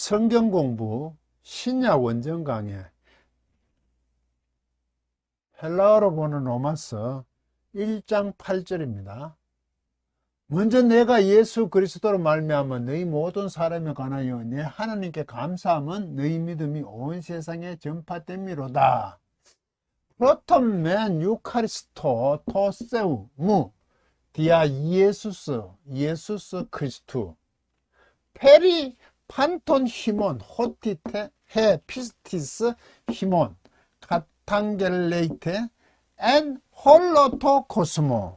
성경 공부 신약 원정 강의 헬라어로 보는 로마서 1장 8절입니다. 먼저 내가 예수 그리스도로 말미암아 너희 모든 사람에 관하여 내 하나님께 감사함은 너희 믿음이 온 세상에 전파됨이로다. 프로톤 맨 유카리스토 토세우 무 디아 예수스 크리스투 페리 판톤 히몬 호티테 헤 피스티스 히몬 카탄겔레이테 엔 홀로토 코스모.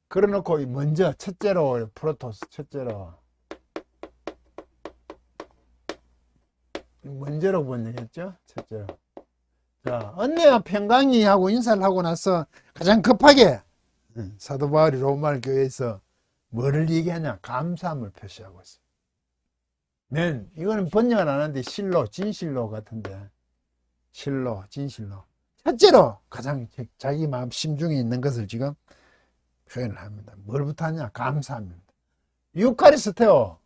그래놓고 먼저 첫째로 프로토스 첫째로 먼저로 번역했죠. 첫째로. 자, 언니와 평강이하고 인사를 하고 나서 가장 급하게 사도 바울이 로마 교회에서 뭐를 얘기하냐? 감사함을 표시하고 있어요. 맨 이거는 번역을 안 하는데 실로 진실로 같은데 실로 진실로 첫째로 가장 자기 마음 심중에 있는 것을 지금 표현을 합니다. 뭘부터 하냐? 감사합니다. 유카리스테오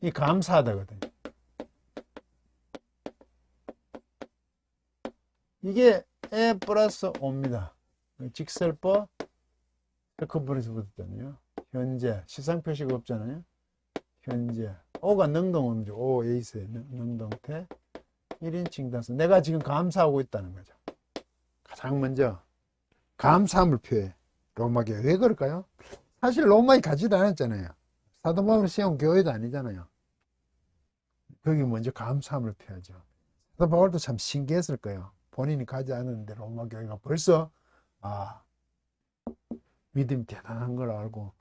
이 감사하다거든요. 이게 에 플러스 오입니다. 직설법 세컨브레스 붙었잖아요. 현재 시상 표시가 없잖아요. 현재 오가 능동음이죠. 오 에이스의 능동태 1인칭 단수. 내가 지금 감사하고 있다는 거죠. 가장 먼저 감사함을 표해. 로마교회 왜 그럴까요? 사실 로마에 가지도 않았잖아요. 사도 바울이 세운 교회도 아니잖아요. 거기 먼저 감사함을 표하죠. 사도 바울도 참 신기했을 거예요. 본인이 가지 않았는데 로마 교회가 벌써 믿음이 대단한 걸 알고,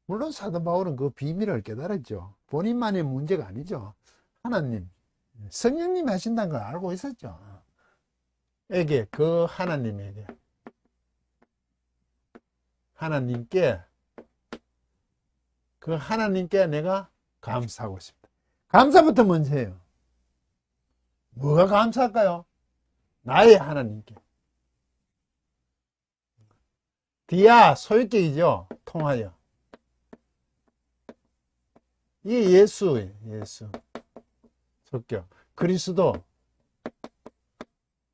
물론 사도 바울은 그 비밀을 깨달았죠. 본인만의 문제가 아니죠. 하나님, 성령님이 하신다는 걸 알고 있었죠. 그 하나님께 내가 감사하고 있습니다. 감사부터 먼저 해요. 뭐가 감사할까요? 나의 하나님께. 디아 소유격이죠. 통하여. 이게 예수예요. 예수. 속격. 그리스도.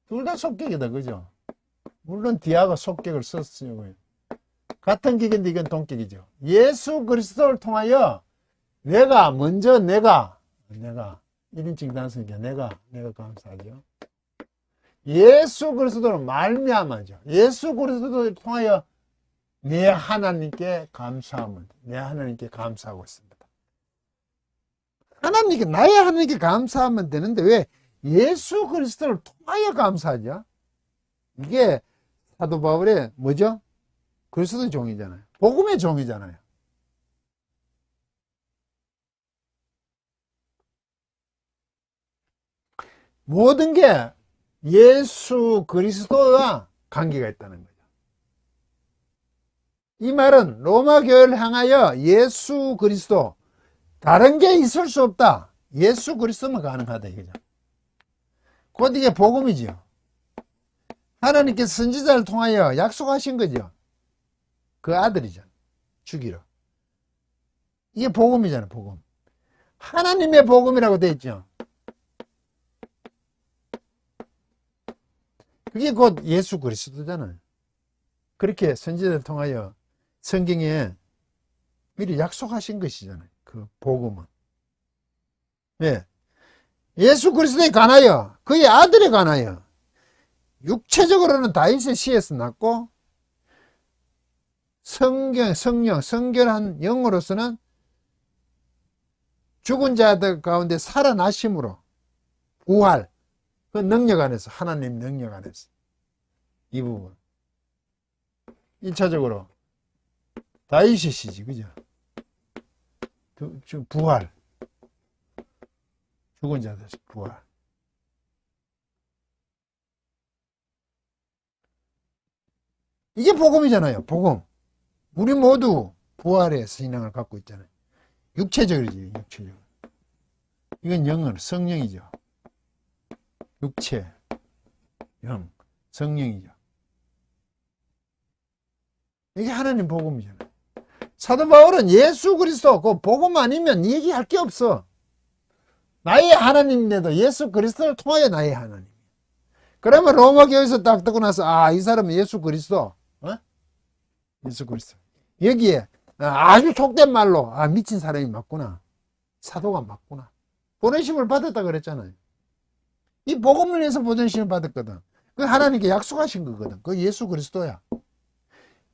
둘 다 속격이다. 그죠? 물론 디아가 속격을 썼어요. 같은 격인데 이건 동격이죠. 예수 그리스도를 통하여 내가 1인칭 단수니까 내가 감사하죠. 예수 그리스도를 말미암아죠. 예수 그리스도를 통하여 내 하나님께 감사하고 있습니다. 나의 하나님께 감사하면 되는데 왜 예수 그리스도를 통하여 감사하죠? 이게 사도 바울의 뭐죠? 그리스도의 종이잖아요. 복음의 종이잖아요. 모든 게 예수 그리스도와 관계가 있다는 거죠. 이 말은 로마 교회를 향하여 예수 그리스도, 다른 게 있을 수 없다. 예수 그리스도만 가능하다 이거죠. 곧 이게 복음이죠. 하나님께서 선지자를 통하여 약속하신 거죠. 그 아들이죠. 주기로. 이게 복음이잖아요. 복음. 하나님의 복음이라고 되어 있죠. 그게 곧 예수 그리스도잖아요. 그렇게 선지자를 통하여 성경에 미리 약속하신 것이잖아요. 그 복음은. 네. 예수 그리스도에 관하여, 그의 아들에 관하여, 육체적으로는 다윗의 씨에서 났고, 성결한 영으로서는 죽은 자들 가운데 살아나심으로, 부활, 그 능력 안에서, 하나님 능력 안에서. 이 부분. 1차적으로, 다윗의 씨지, 그죠? 부활. 죽은 자들에서 부활. 이게 복음이잖아요, 복음. 우리 모두 부활의 신앙을 갖고 있잖아요. 육체적이지, 육체적으로. 이건 영은 성령이죠. 육체, 영, 성령이죠. 이게 하나님 복음이잖아요. 사도 바울은 예수 그리스도 그 복음 아니면 얘기할 게 없어. 나의 하나님인데도 예수 그리스도를 통하여 나의 하나님. 그러면 로마 교회에서 딱 듣고 나서 아, 이 사람은 예수 그리스도, 예수 그리스도. 여기에 아주 족된 말로 아, 미친 사람이 맞구나. 사도가 맞구나. 보내심을 받았다 그랬잖아요. 이 복음을 위해서 보내심을 받았거든. 그 하나님께 약속하신 거거든. 그 예수 그리스도야.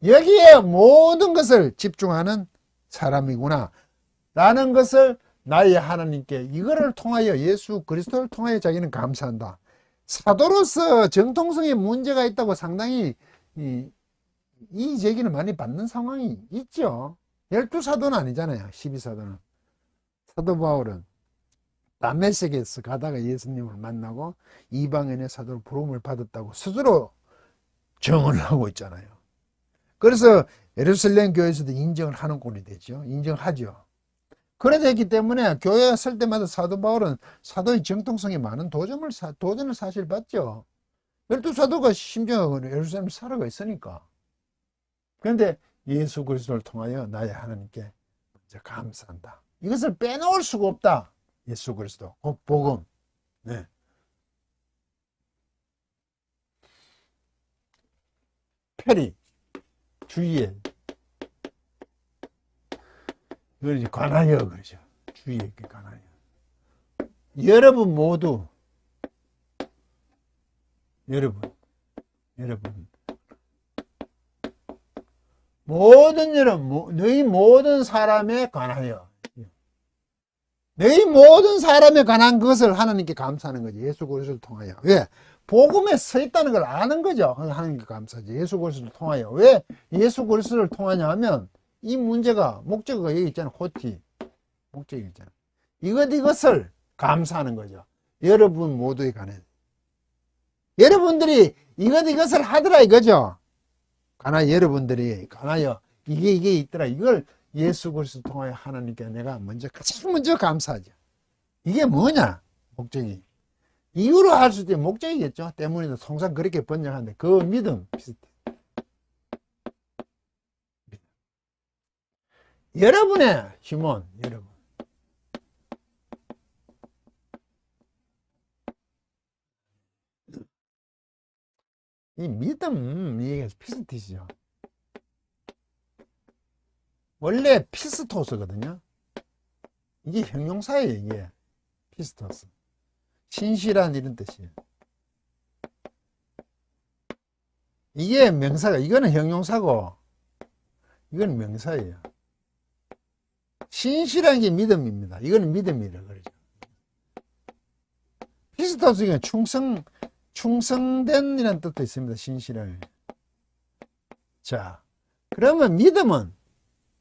여기에 모든 것을 집중하는 사람이구나 라는 것을 나의 하나님께 이거를 통하여 예수 그리스도를 통하여 자기는 감사한다. 사도로서 정통성에 문제가 있다고 상당히 이 제기를 많이 받는 상황이 있죠. 12사도는 아니잖아요. 12사도는. 사도 바울은 다메섹에서 가다가 예수님을 만나고 이방인의 사도로 부름을 받았다고 스스로 정언을 하고 있잖아요. 그래서 예루살렘 교회에서도 인정을 하는 꼴이 되죠. 인정하죠. 그래 됐기 때문에 교회에 설 때마다 사도 바울은 사도의 정통성이 많은 도전을 사실 받죠. 12사도가 심지어 예루살렘에 살아가 있으니까. 그런데 예수 그리스도를 통하여 나의 하나님께 먼저 감사한다. 이것을 빼놓을 수가 없다. 예수 그리스도, 복음. 네. 페리, 주의에. 이걸 이제 관하여 그러죠. 주의에 관하여. 여러분 모두, 여러분, 너희 모든 사람에 관하여. 너희 모든 사람에 관한 것을 하나님께 감사하는 거지. 예수 그리스도를 통하여. 왜? 복음에 서 있다는 걸 아는 거죠. 하나님께 감사하지. 예수 그리스도를 통하여. 왜 예수 그리스도를 통하냐 하면 이 문제가 목적어가 여기 있잖아. 호티. 목적이 있잖아. 이것을 감사하는 거죠. 여러분 모두에 관해. 여러분들이 이것을 하더라 이거죠. 여러분들이 관하여 이게 있더라. 이걸 예수 그리스도 통하여 하나님께 내가 가장 먼저 감사하죠. 이게 뭐냐? 목적이. 이유로 할 수도 있는 목적이겠죠. 때문에 통상 그렇게 번역하는데 그 믿음 비슷해. 여러분의 힘은 여러분. 이 믿음 이게 피스티시죠. 원래 피스토스거든요. 이게 형용사예요. 이게 피스토스. 신실한 이런 뜻이에요. 이게 명사가, 이거는 형용사고 이건 명사예요. 신실한 게 믿음입니다. 이거는 믿음이라 그러죠. 피스토스가 충성된 이라는 뜻도 있습니다. 신실한. 자, 그러면 믿음은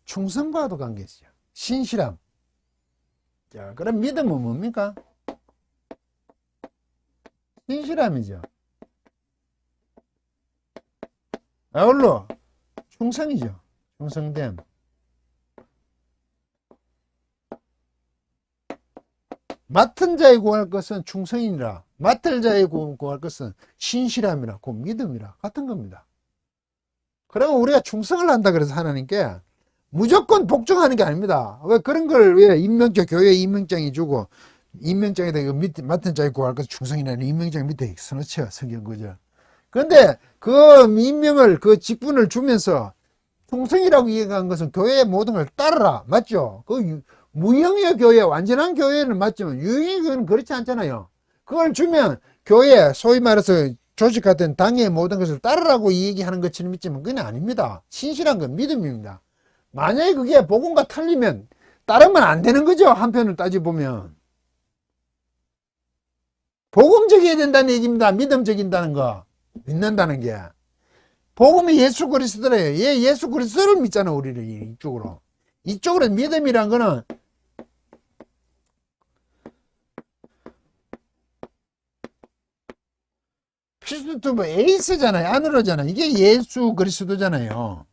충성과도 관계있어요. 신실함. 자, 그럼 믿음은 뭡니까? 신실함이죠. 아울러 충성이죠. 충성됨. 맡은 자에 구할 것은 충성이니라. 맡을 자에 구할 것은 신실함이라. 그 믿음이라. 같은 겁니다. 그러면 우리가 충성을 한다 그래서 하나님께 무조건 복종하는 게 아닙니다. 왜 그런 걸 왜 임명장, 교회 임명장이 주고 임명장에다 이거 맡은 자에 구할 것은 충성이라는 임명장 밑에 써놓죠. 성경 구절. 그런데 그 임명을, 그 직분을 주면서 충성이라고 얘기한 것은 교회의 모든 걸 따르라. 맞죠? 그 무형의 교회, 완전한 교회는 맞지만 유형의 교회는 그렇지 않잖아요. 그걸 주면 교회, 소위 말해서 조직 같은 당의 모든 것을 따르라고 얘기하는 것처럼 믿지만 그건 아닙니다. 신실한 건 믿음입니다. 만약에 그게 복음과 틀리면 따르면 안 되는 거죠. 한편을 따져보면. 복음적이어야 된다는 얘기입니다. 믿음적인다는 거. 믿는다는 게. 복음이 예수 그리스도래요. 예수 그리스도를 믿잖아, 우리를 이쪽으로. 이쪽으로 믿음이란 거는 피스토브 에이스잖아요. 안으로잖아요. 이게 예수 그리스도잖아요.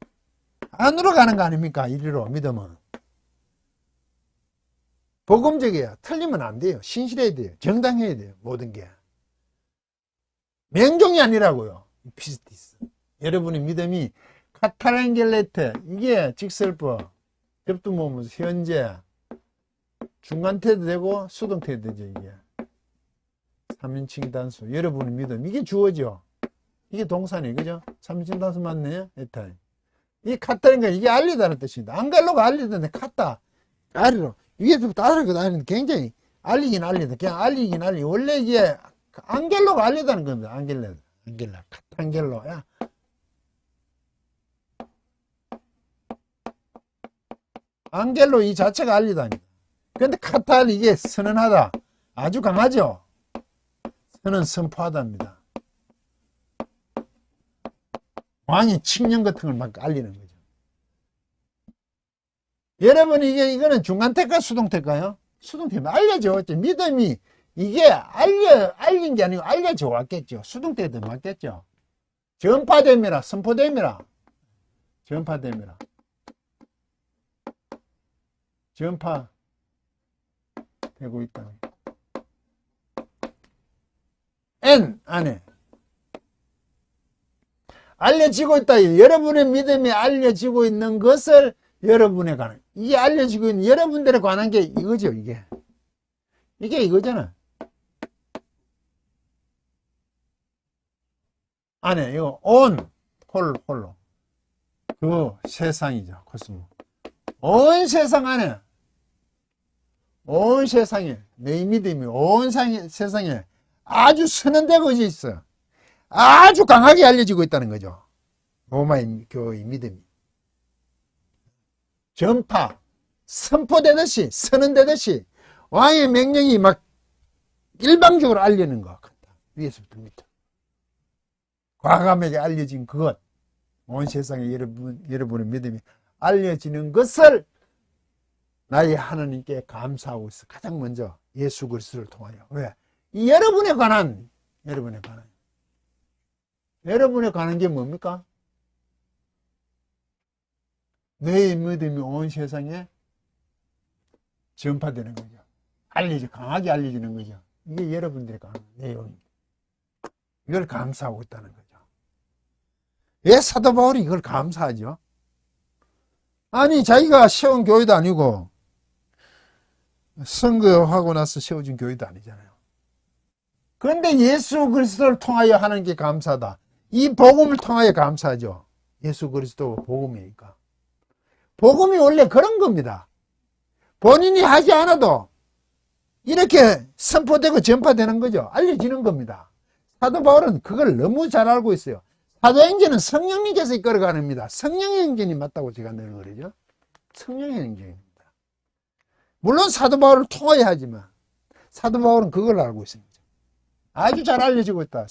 안으로 가는 거 아닙니까? 이리로 믿음은. 복음적이에요. 틀리면 안 돼요. 신실해야 돼요. 정당해야 돼요. 모든 게. 명종이 아니라고요. 피스티스. 여러분의 믿음이 카탈랭겔레트 이게 직설법 접두모음 현재 중간태도 되고 수동태도 되죠. 이게 3인칭 단수 여러분의 믿음 이게 주어죠. 이게 동사네 그죠? 3인칭 단수 맞네요. 에타이 이 카탈랭겔 이게 알리다는 뜻입니다. 안갈로가 알리던데 카타 알리로 위에서부터 알아거든. 아니 굉장히 알리긴 알리다. 그냥 알리긴 알리. 원래 이게 안겔로가 알리다는 겁니다. 안겔라 카탄겔로야. 안겔로 이 자체가 알리다니다. 근데 카탈 이게 선언하다. 아주 강하죠. 선언 선포하다입니다. 왕이 칙령 같은 걸 막 알리는 거죠. 여러분 이거는 중간태가 수동태일까요? 수동태면 알려줘. 믿음이 이게 알린 게 아니고 알려져 왔겠죠. 수동태도 맞겠죠. 전파됨이라 선포됨이라 전파됨이라 전파되고 있다. N 안에 알려지고 있다. 여러분의 믿음이 알려지고 있는 것을 여러분에 관한 이게 알려지고 있는 여러분들에 관한 게 이거죠. 이게 이거잖아. 안에 이거 홀로 그 세상이죠. 코스모 온 세상 안에 온 세상에 내 믿음이 온 세상에 아주 선언되고 있어. 아주 강하게 알려지고 있다는 거죠. 로마의 교회의 믿음이 전파 선포되듯이 선언되듯이 왕의 명령이 막 일방적으로 알리는 것 같다. 위에서부터 밑에 과감하게 알려진 그것 온 세상에 여러분의 믿음이 알려지는 것을 나의 하나님께 감사하고 있어. 가장 먼저 예수 그리스도를 통하여. 왜? 여러분에 관한 게 뭡니까? 내 믿음이 온 세상에 전파되는 거죠. 강하게 알려지는 거죠. 이게 여러분들에 관한 내용입니다. 이걸 감사하고 있다는 거죠. 왜 사도 바울이 이걸 감사하죠? 아니 자기가 세운 교회도 아니고 선거하고 나서 세워진 교회도 아니잖아요. 그런데 예수 그리스도를 통하여 하는 게 감사다. 이 복음을 통하여 감사하죠. 예수 그리스도 복음이니까. 복음이 원래 그런 겁니다. 본인이 하지 않아도 이렇게 선포되고 전파되는 거죠. 알려지는 겁니다. 사도 바울은 그걸 너무 잘 알고 있어요. 사도행전은 성령님께서 이끌어가는 겁니다. 성령의 행전이 맞다고 제가 내는 거죠. 성령의 행전입니다. 물론 사도 바울을 통하여 하지만 사도 바울은 그걸 알고 있습니다. 아주 잘 알려지고 있다.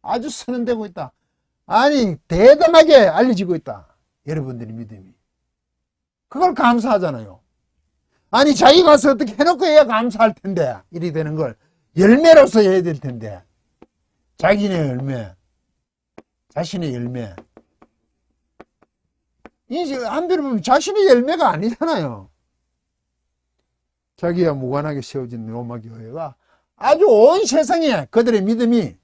아주 선언되고 있다. 아니 대담하게 알려지고 있다. 여러분들의 믿음이. 그걸 감사하잖아요. 아니 자기가 가서 어떻게 해놓고 해야 감사할 텐데 이리 되는 걸 열매로서 해야 될 텐데 자신의 열매 이제 한편으로 보면 자신의 열매가 아니잖아요. 자기와 무관하게 세워진 로마 교회가 아주 온 세상에 그들의 믿음이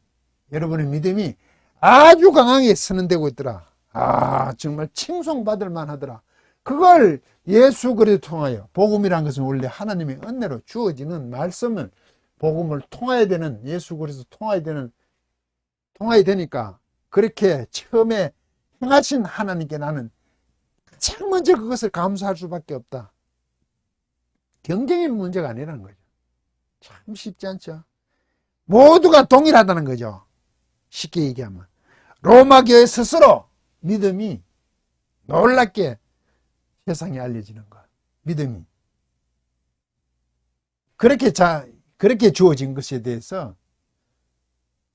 여러분의 믿음이 아주 강하게 선언되고 있더라. 아 정말 칭송받을 만하더라. 그걸 예수 그리스도 통하여 복음이란 것은 원래 하나님의 은혜로 주어지는 말씀을 복음을 통해야 되는 예수 그리스도 통해야 되니까 그렇게 처음에 행하신 하나님께 나는 가장 먼저 그것을 감사할 수밖에 없다. 경쟁의 문제가 아니라는 거죠. 참 쉽지 않죠. 모두가 동일하다는 거죠. 쉽게 얘기하면 로마 교회 스스로 믿음이 놀랍게 세상에 알려지는 것. 믿음이 그렇게 주어진 것에 대해서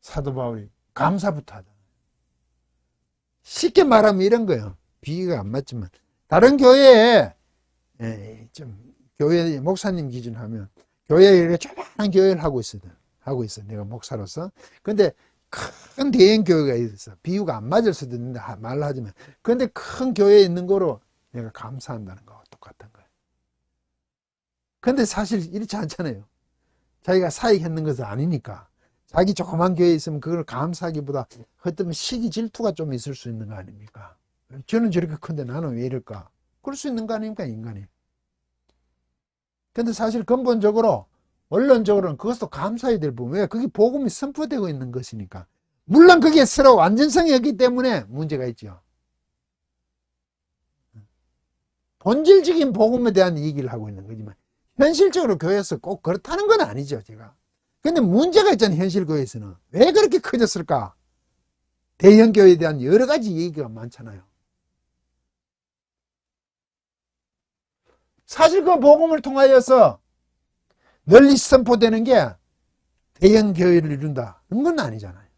사도 바울이 감사부터 하다. 쉽게 말하면 이런 거예요. 비유가 안 맞지만 다른 교회에 좀 교회 목사님 기준하면 교회에 이렇게 조그마한 교회를 하고 있어. 내가 목사로서. 근데 큰 대형 교회가 있어. 비유가 안 맞을 수도 있는데 말로 하지만. 근데 큰 교회에 있는 거로 내가 감사한다는 거와 똑같은 거예요. 근데 사실 이렇지 않잖아요. 자기가 사익했는 것은 아니니까. 자기 조그만 교회에 있으면 그걸 감사하기보다 어떤 시기 질투가 좀 있을 수 있는 거 아닙니까? 저는 저렇게 큰데 나는 왜 이럴까? 그럴 수 있는 거 아닙니까, 인간이? 근데 사실 근본적으로, 원론적으로는 그것도 감사해야 될 부분. 왜? 그게 복음이 선포되고 있는 것이니까. 물론 그게 서로 완전성이 없기 때문에 문제가 있죠. 본질적인 복음에 대한 얘기를 하고 있는 거지만, 현실적으로 교회에서 꼭 그렇다는 건 아니죠, 제가. 근데 문제가 있잖아요, 현실 교회에서는. 왜 그렇게 커졌을까? 대형 교회에 대한 여러 가지 얘기가 많잖아요. 사실 그 복음을 통하여서 널리 선포되는 게 대형 교회를 이룬다. 그런 건 아니잖아요.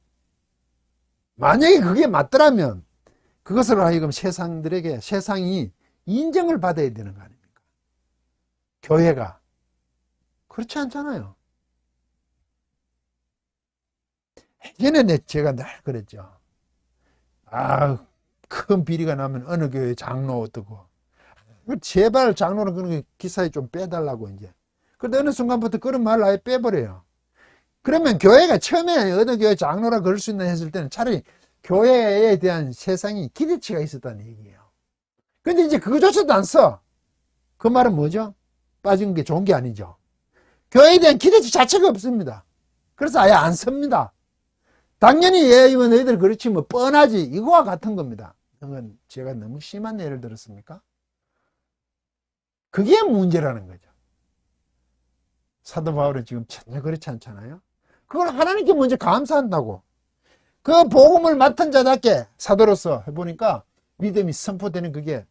만약에 그게 맞더라면 그것으로 하여금 세상이 인정을 받아야 되는 거 아닙니까? 교회가. 그렇지 않잖아요. 예전에 제가 늘 그랬죠. 큰 비리가 나면 어느 교회 장로 어떠고. 제발 장로는 그런 기사에 좀 빼달라고 이제. 그런데 어느 순간부터 그런 말을 아예 빼버려요. 그러면 교회가 처음에 어느 교회 장로라 그럴 수 있나 했을 때는 차라리 교회에 대한 세상이 기대치가 있었다는 얘기예요. 근데 이제 그거조차도 안 써. 그 말은 뭐죠? 빠진 게 좋은 게 아니죠. 교회에 대한 기대치 자체가 없습니다. 그래서 아예 안 씁니다. 당연히 이건 너희들 그렇지 뭐 뻔하지 이거와 같은 겁니다. 이건 제가 너무 심한 예를 들었습니까? 그게 문제라는 거죠. 사도 바울은 지금 전혀 그렇지 않잖아요. 그걸 하나님께 먼저 감사한다고. 그 복음을 맡은 자답게 사도로서 해보니까 믿음이 선포되는 그게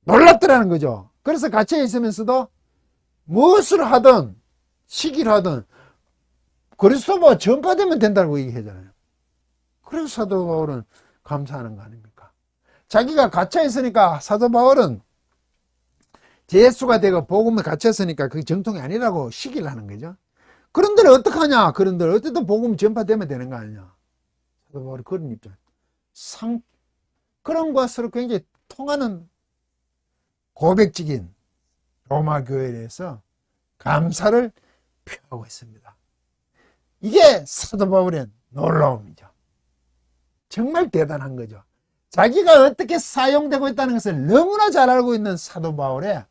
놀랍더라는 거죠. 그래서 갇혀 있으면서도 무엇을 하든 시기를 하든 그리스도가 전파되면 된다고 얘기하잖아요. 그래서 사도 바울은 감사하는 거 아닙니까? 자기가 갇혀 있으니까 사도 바울은 예수가 되고 복음에 갇혔으니까 그게 정통이 아니라고 시기를 하는 거죠. 그런들 어떡하냐? 그런들 어쨌든 복음 전파되면 되는 거 아니냐? 사도 바울이 그런 입장. 그런 것으로 굉장히 통하는 고백적인 로마 교회에 대해서 감사를 표하고 있습니다. 이게 사도 바울의 놀라움이죠. 정말 대단한 거죠. 자기가 어떻게 사용되고 있다는 것을 너무나 잘 알고 있는 사도 바울의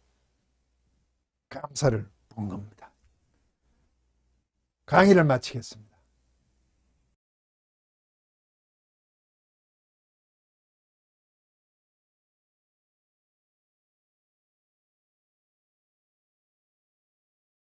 감사를 본 겁니다. 강의를 마치겠습니다.